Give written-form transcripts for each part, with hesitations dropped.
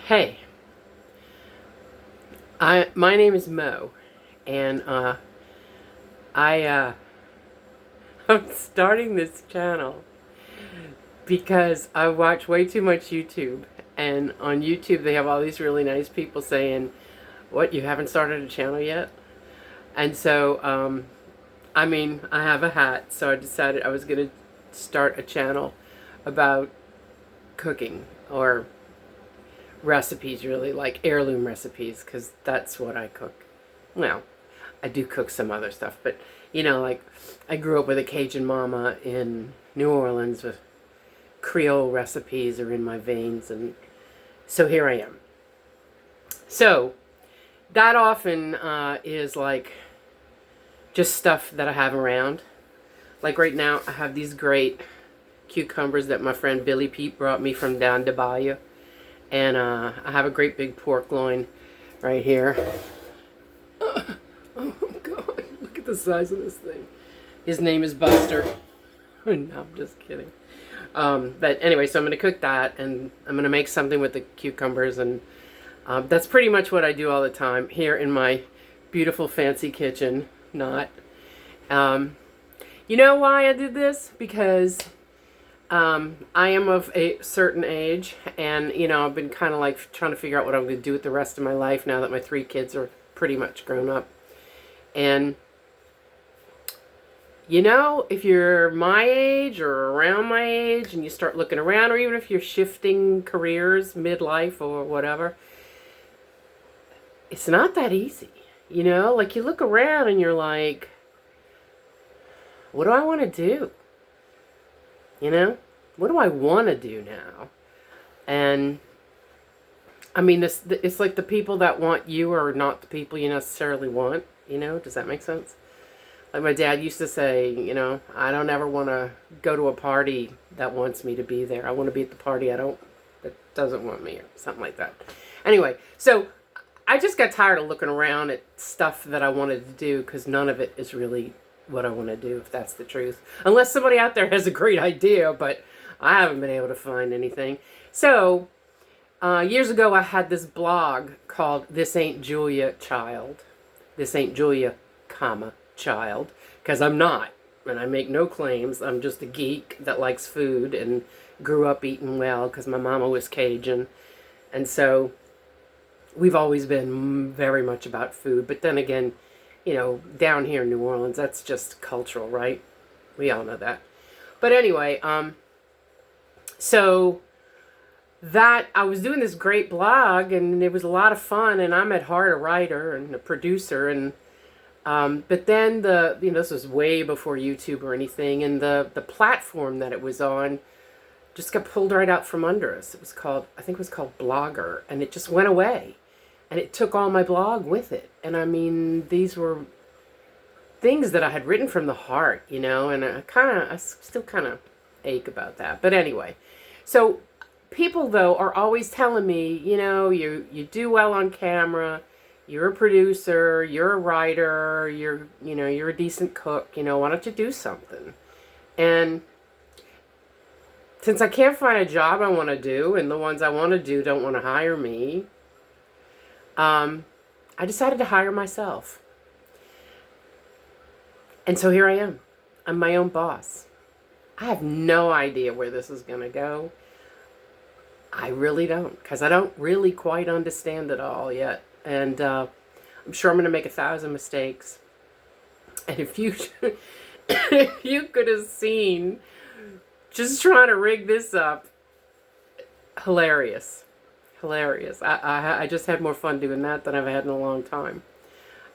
Hey, my name is Mo, and I I'm starting this channel because I watch way too much YouTube, and on YouTube they have all these really nice people saying, "What, you haven't started a channel yet?" And so I have a hat, so I decided I was gonna start a channel about cooking or recipes, really, like heirloom recipes, because that's what I cook. Well, I do cook some other stuff, but like I grew up with a Cajun mama in New Orleans with Creole recipes are in my veins, and so here I am. So that often is like just stuff that I have around. Like right now, I have these great cucumbers that my friend Billy Pete brought me from down the bayou. And I have a great big pork loin right here. Oh God, look at the size of this thing. His name is Buster. No, I'm just kidding. But anyway, so I'm going to cook that, and I'm going to make something with the cucumbers, and that's pretty much what I do all the time here in my beautiful fancy kitchen. Not. You know why I did this? Because I am of a certain age, and I've been kind of like trying to figure out what I'm going to do with the rest of my life now that my 3 kids are pretty much grown up. And if you're my age or around my age and you start looking around, or even if you're shifting careers midlife or whatever, it's not that easy. Like you look around and you're like, what do I want to do? What do I want to do now? And it's like the people that want you are not the people you necessarily want. Does that make sense? Like my dad used to say, I don't ever want to go to a party that wants me to be there. I want to be at the party that doesn't want me, or something like that. Anyway, so I just got tired of looking around at stuff that I wanted to do, because none of it is really what I want to do, if that's the truth. Unless somebody out there has a great idea, but I haven't been able to find anything. So, years ago I had this blog called This Ain't Julia Child. This Ain't Julia, child. Because I'm not. And I make no claims. I'm just a geek that likes food and grew up eating well because my mama was Cajun. And so we've always been very much about food. But then again, down here in New Orleans, that's just cultural, right? We all know that. But anyway, so that I was doing this great blog, and it was a lot of fun, and I'm at heart a writer and a producer, and but then this was way before YouTube or anything, and the platform that it was on just got pulled right out from under us. I think it was called Blogger, and it just went away. And it took all my blog with it. And these were things that I had written from the heart, and I still kind of ache about that. But anyway, so people though are always telling me, you do well on camera, you're a producer, you're a writer, you're a decent cook, why don't you do something? And since I can't find a job I want to do, and the ones I want to do don't want to hire me, I decided to hire myself. And so here I am. I'm my own boss. I have no idea where this is going to go. I really don't, because I don't really quite understand it all yet. And I'm sure I'm going to make 1,000 mistakes. And if you could have seen just trying to rig this up, hilarious. Hilarious. I just had more fun doing that than I've had in a long time.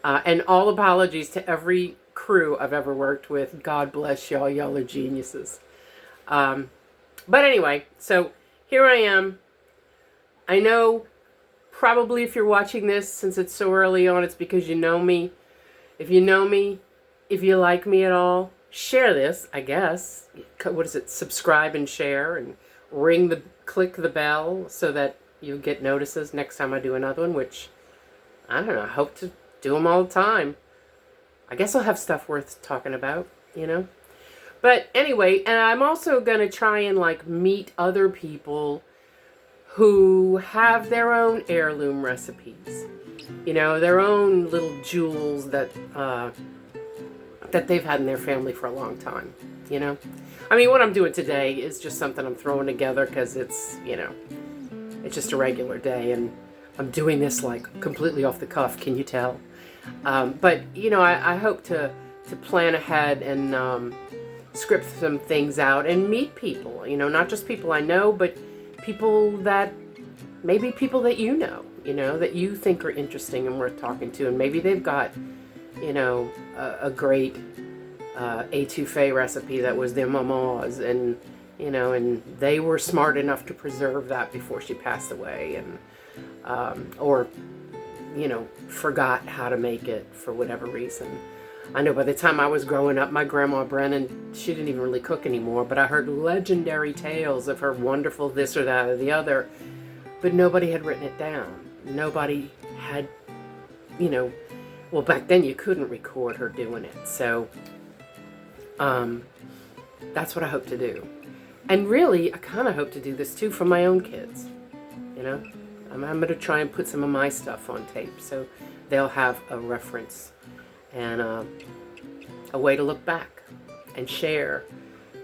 And all apologies to every crew I've ever worked with. God bless y'all. Y'all are geniuses. But anyway, so here I am. I know probably if you're watching this, since it's so early on, it's because you know me. If you know me, if you like me at all, share this, I guess. What is it? Subscribe and share, and click the bell so that you get notices next time I do another one, which, I don't know, I hope to do them all the time. I guess I'll have stuff worth talking about, But anyway, and I'm also going to try and, meet other people who have their own heirloom recipes, you know, their own little jewels that that they've had in their family for a long time, you know. I mean, what I'm doing today is just something I'm throwing together because it's, you know, it's just a regular day, and I'm doing this like completely off the cuff. Can you tell? But you know, I hope to plan ahead and script some things out and meet people. You know, not just people I know, but people that maybe people that you know. You know, that you think are interesting and worth talking to, and maybe they've got, you know, a great étouffée recipe that was their mama's, and you know, and they were smart enough to preserve that before she passed away, and or you know, forgot how to make it for whatever reason. I know by the time I was growing up, my grandma Brennan, she didn't even really cook anymore, but I heard legendary tales of her wonderful this or that or the other, but nobody had written it down. Nobody had, you know, well, back then you couldn't record her doing it. So that's what I hope to do. And really, I kind of hope to do this too for my own kids. You know, I'm going to try and put some of my stuff on tape so they'll have a reference and a way to look back and share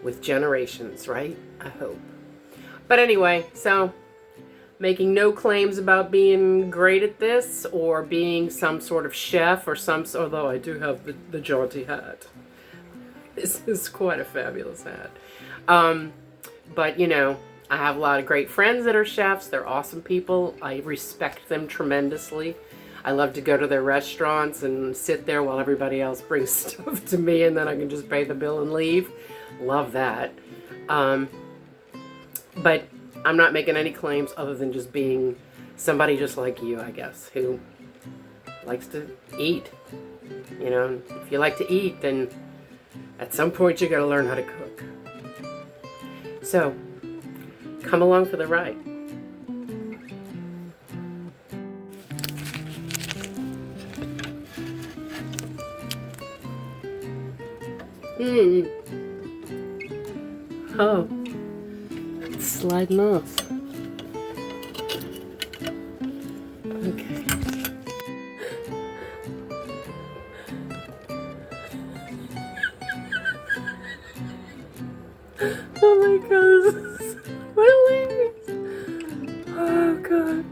with generations, right? I hope. But anyway, so making no claims about being great at this or being some sort of chef or although I do have the jaunty hat. This is quite a fabulous hat. But you know, I have a lot of great friends that are chefs. They're awesome people. I respect them tremendously. I love to go to their restaurants and sit there while everybody else brings stuff to me, and then I can just pay the bill and leave. Love that. But I'm not making any claims other than just being somebody just like you, I guess, who likes to eat. You know, if you like to eat, then at some point you got to learn how to cook. So, come along for the ride. Oh, it's sliding off. Okay. Oh my god, this is hilarious. Oh god.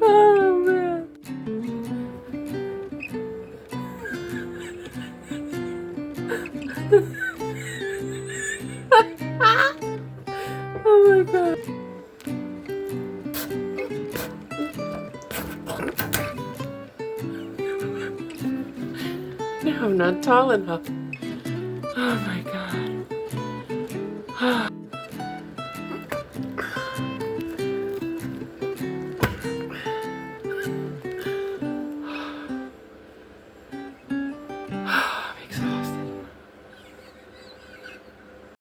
Oh man. Oh my god. No, I'm not tall enough. Oh my god.